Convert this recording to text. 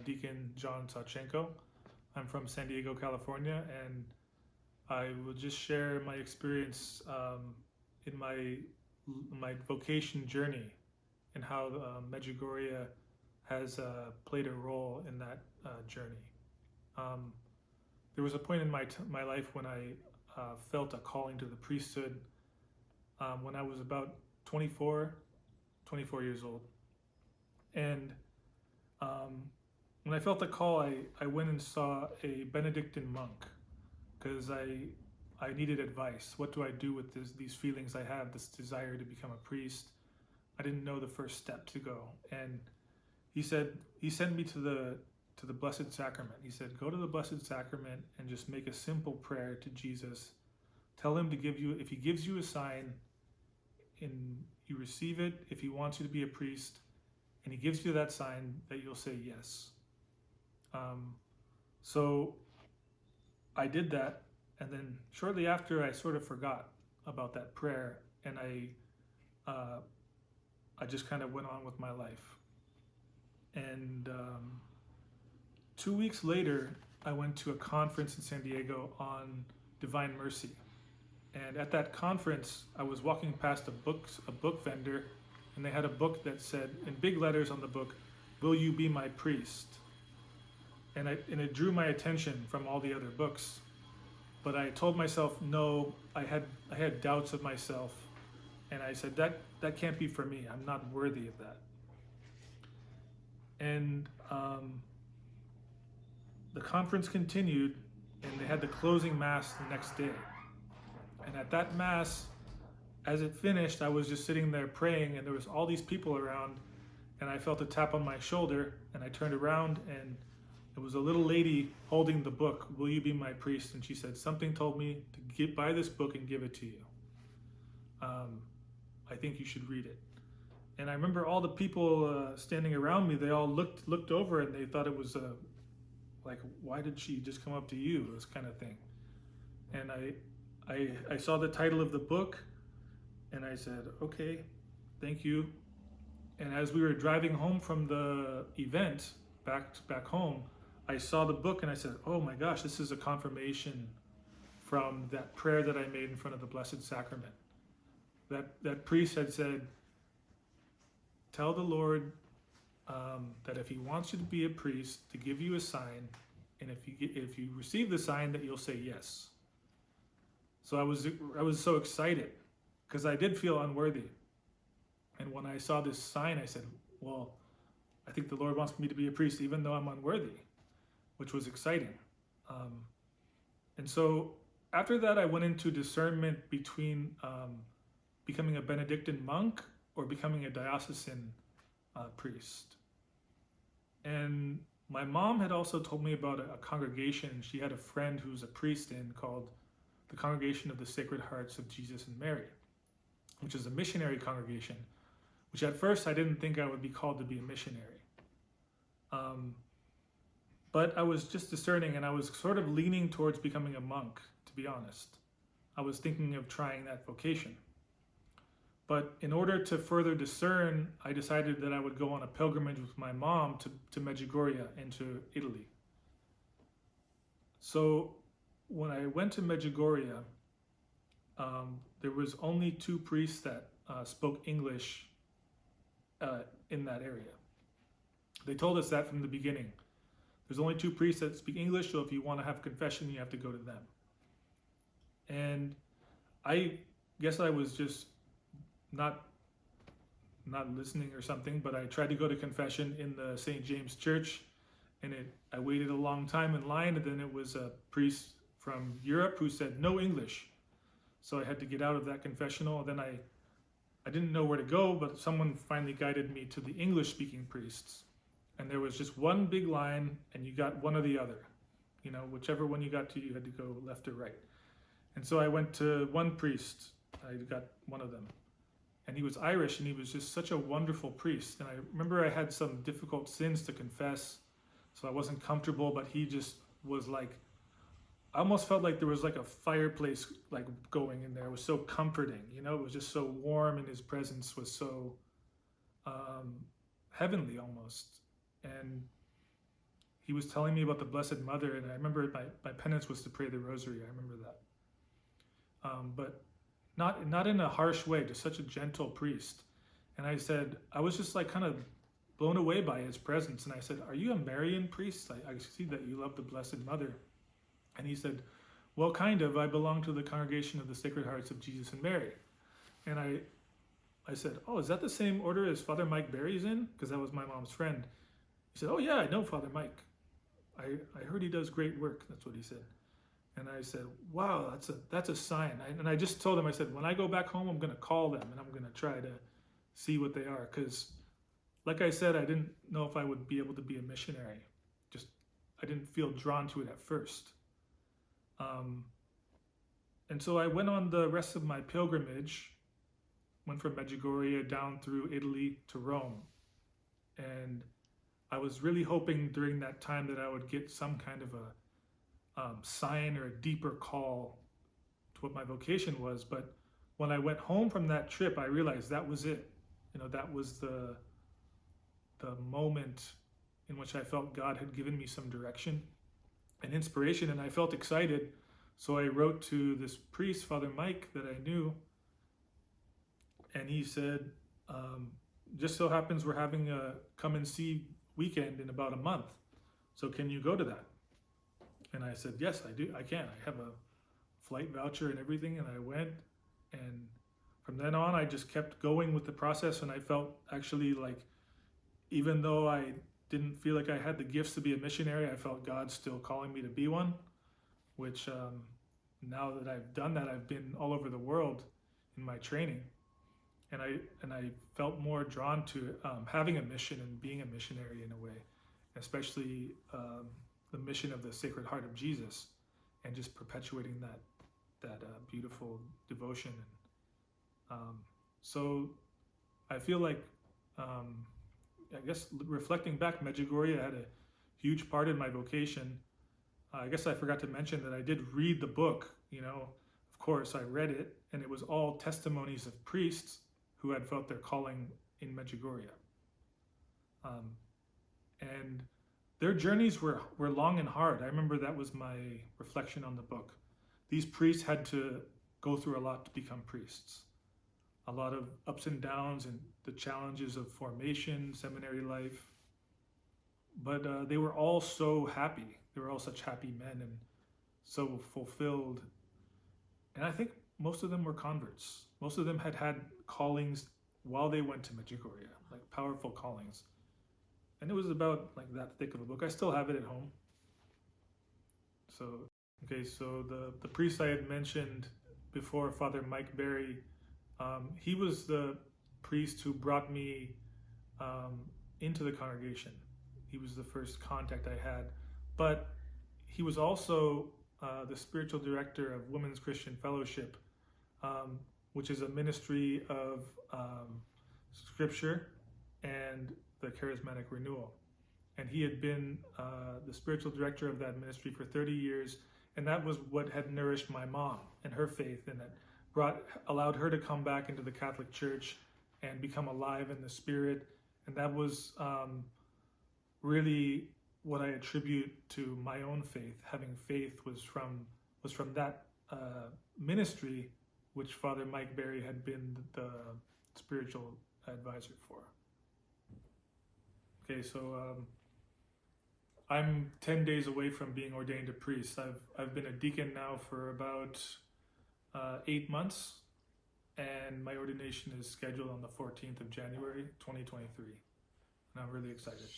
Deacon John Sawchenko. I'm from San Diego, California, and I will just share my experience in my vocation journey and how Medjugorje has played a role in that journey. There was a point in my life when I felt a calling to the priesthood when I was about 24 years old. And when I felt the call, I went and saw a Benedictine monk because I needed advice. What do I do with these feelings I have, this desire to become a priest? I didn't know the first step to go. And he sent me to the Blessed Sacrament. He said, go to the Blessed Sacrament and just make a simple prayer to Jesus. Tell him to give you, if he gives you a sign, and you receive it, if he wants you to be a priest, and he gives you that sign, that you'll say yes. So I did that, and then shortly after, I sort of forgot about that prayer, and I just kind of went on with my life. And 2 weeks later, I went to a conference in San Diego on Divine Mercy. And at that conference, I was walking past a book vendor, and they had a book that said, in big letters on the book, "Will you be my priest?" And it drew my attention from all the other books. But I told myself, no, I had doubts of myself. And I said, that can't be for me. I'm not worthy of that. And the conference continued, and they had the closing mass the next day. And at that mass, as it finished, I was just sitting there praying, and there was all these people around, and I felt a tap on my shoulder, and I turned around, and it was a little lady holding the book, "Will you be my priest?" And she said, something told me to buy this book and give it to you. I think you should read it. And I remember all the people standing around me, they all looked over, and they thought it was like, why did she just come up to you? This kind of thing. And I saw the title of the book, and I said, okay, thank you. And as we were driving home from the event, back home, I saw the book, and I said, oh my gosh, this is a confirmation from that prayer that I made in front of the Blessed Sacrament. That priest had said, tell the Lord that if he wants you to be a priest, to give you a sign, and if you receive the sign, that you'll say yes. So I was so excited because I did feel unworthy. And when I saw this sign, I said, well, I think the Lord wants me to be a priest even though I'm unworthy, which was exciting. And so after that, I went into discernment between becoming a Benedictine monk or becoming a diocesan priest. And my mom had also told me about a congregation she had a friend who's a priest in, called the Congregation of the Sacred Hearts of Jesus and Mary, which is a missionary congregation, which at first I didn't think I would be called to be a missionary. But I was just discerning, and I was sort of leaning towards becoming a monk, to be honest. I was thinking of trying that vocation. But in order to further discern, I decided that I would go on a pilgrimage with my mom to Medjugorje, into Italy. So when I went to Medjugorje, there was only 2 priests that spoke English in that area. They told us that from the beginning. There's only 2 priests that speak English, so if you want to have confession, you have to go to them. And I guess I was just not listening or something, but I tried to go to confession in the St. James Church, and I waited a long time in line, and then it was a priest from Europe who said no English. So I had to get out of that confessional. And then I didn't know where to go, but someone finally guided me to the English-speaking priests. And there was just one big line, and you got one or the other. You know, whichever one you got to, you had to go left or right. And so I went to one priest. I got one of them. And he was Irish, and he was just such a wonderful priest. And I remember I had some difficult sins to confess, so I wasn't comfortable, but he just was like, I almost felt like there was like a fireplace like going in there. It was so comforting, you know, it was just so warm, and his presence was so heavenly almost. And he was telling me about the Blessed Mother, and I remember my penance was to pray the Rosary. I remember that, but not in a harsh way, just such a gentle priest. And I said, I was just like kind of blown away by his presence, and I said, "Are you a Marian priest? I see that you love the Blessed Mother." And he said, "Well, kind of. I belong to the Congregation of the Sacred Hearts of Jesus and Mary." And I said, "Oh, is that the same order as Father Mike Berry's in?" Because that was my mom's friend. He said, "Oh yeah, I know Father Mike. I heard he does great work." That's what he said. And I said, "Wow, that's a sign." And I just told him, I said, "When I go back home, I'm going to call them and I'm going to try to see what they are." Because, like I said, I didn't know if I would be able to be a missionary. Just, I didn't feel drawn to it at first. And so I went on the rest of my pilgrimage, went from Medjugorje down through Italy to Rome. And I was really hoping during that time that I would get some kind of a sign or a deeper call to what my vocation was. But when I went home from that trip, I realized that was it. You know, that was the moment in which I felt God had given me some direction and inspiration, and I felt excited. So I wrote to this priest, Father Mike, that I knew, and he said, "Just so happens we're having a come and see weekend in about a month. So can you go to that?" And I said, "Yes, I do. I can. I have a flight voucher and everything." And I went, and from then on, I just kept going with the process. And I felt actually like, even though I didn't feel like I had the gifts to be a missionary, I felt God still calling me to be one, which now that I've done that, I've been all over the world in my training. And I felt more drawn to having a mission and being a missionary in a way, especially the mission of the Sacred Heart of Jesus, and just perpetuating that beautiful devotion. So I feel like, I guess reflecting back, Medjugorje had a huge part in my vocation. I guess I forgot to mention that I did read the book. You know, of course I read it, and it was all testimonies of priests who had felt their calling in Medjugorje. And their journeys were long and hard. I remember that was my reflection on the book. These priests had to go through a lot to become priests. A lot of ups and downs and the challenges of formation, seminary life. But they were all so happy. They were all such happy men and so fulfilled. And I think most of them were converts. Most of them had had callings while they went to Medjugorje, like powerful callings. And it was about like that thick of a book. I still have it at home. So, okay, so the priest I had mentioned before, Father Mike Berry, he was the priest who brought me into the congregation. He was the first contact I had. But he was also the spiritual director of Women's Christian Fellowship, which is a ministry of scripture and the charismatic renewal. And he had been the spiritual director of that ministry for 30 years, and that was what had nourished my mom and her faith, and that allowed her to come back into the Catholic Church and become alive in the Spirit. And that was really what I attribute to my own faith. Having faith was from that ministry, which Father Mike Berry had been the spiritual advisor for. Okay, so I'm 10 days away from being ordained a priest. I've been a deacon now for about 8 months, and my ordination is scheduled on the 14th of January, 2023, and I'm really excited.